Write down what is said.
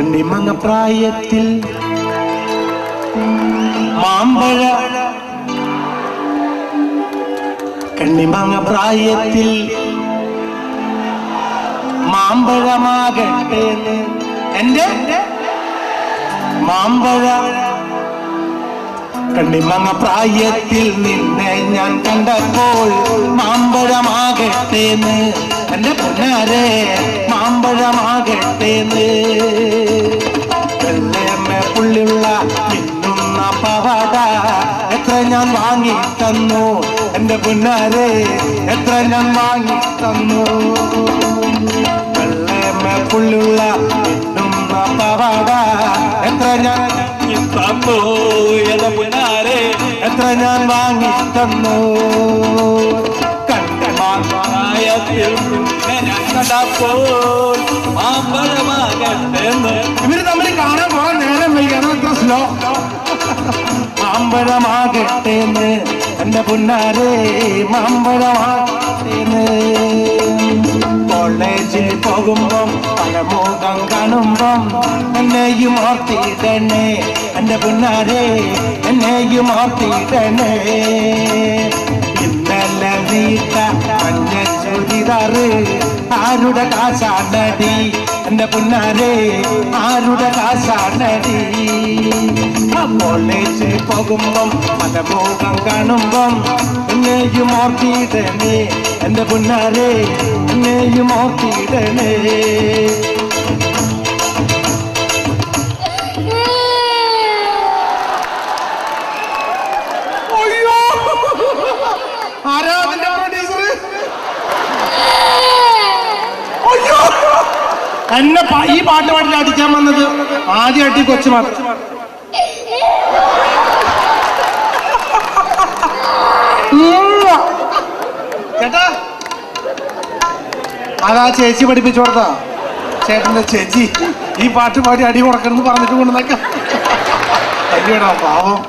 കണ്ണിമങ്ങ പ്രായത്തിൽ മാമ്പഴ കണ്ണിമങ്ങ പ്രായത്തിൽ മാമ്പഴമാകട്ടെ എന്റെ മാമ്പഴ കണ്ണിമങ്ങ പ്രായത്തിൽ നിന്നെ ഞാൻ കണ്ടപ്പോൾ മാമ്പഴമാകട്ടേന്ന് എന്റെ പൊന്നാരെ മാമ്പഴമാകട്ടേന്ന് വെള്ളേമ്മ പുള്ളിയുള്ള മിന്നുന്ന പവാട എത്ര ഞാൻ വാങ്ങി തന്നു എന്റെ പൊന്നാരെ എത്ര ഞാൻ വാങ്ങി തന്നു വെള്ളേമ്മ പുള്ളിയുള്ള മിന്നുന്ന പവാട എത്ര ഞാൻ തന്നു എത്ര ഞാൻ വാങ്ങി തന്നു ഇവര് തമ്മിൽ കാണാൻ പോകാൻ നേരം വൈകാൻ എത്ര സ്ലോ മാമ്പഴമാകട്ടേന്ന് എന്റെ പുന്നാരെ മാമ്പഴമാകട്ടേന്ന് കോളേജിൽ പോകുമ്പം പലമുഖം കാണുമ്പം എന്നെയും ഓർത്തിടണേ എന്റെ പുന്നാരെ എന്നെയും ഓർത്തിടണേ ഇന്നലെ നീട്ട മഞ്ഞ ചുരിദാറ് ആരുടെ കാശാണടി എന്റെ പുന്നാരെ ആരുടെ കാശാണടി കോളേജിൽ പോകുമ്പം പലമുഖം കാണുമ്പം എന്നെയും ഓർത്തിടണേ എന്റെ പുന്നാരെ എന്നെയും ഓർത്തിടണേ എന്നെ ഈ പാട്ട് പാട്ടിൽ അടിക്കാൻ വന്നത് ആദ്യമായിട്ട് കൊച്ചു മാത്രം ചേട്ടാ അതാ ചേച്ചി പഠിപ്പിച്ചു കൊടുത്താ ചേട്ടന്റെ ചേച്ചി ഈ പാട്ട് പാടി അടി കൊടുക്കണം എന്ന് പറഞ്ഞിട്ട് കൊണ്ടുവന്നേക്കാം അയ്യോടാ പാവം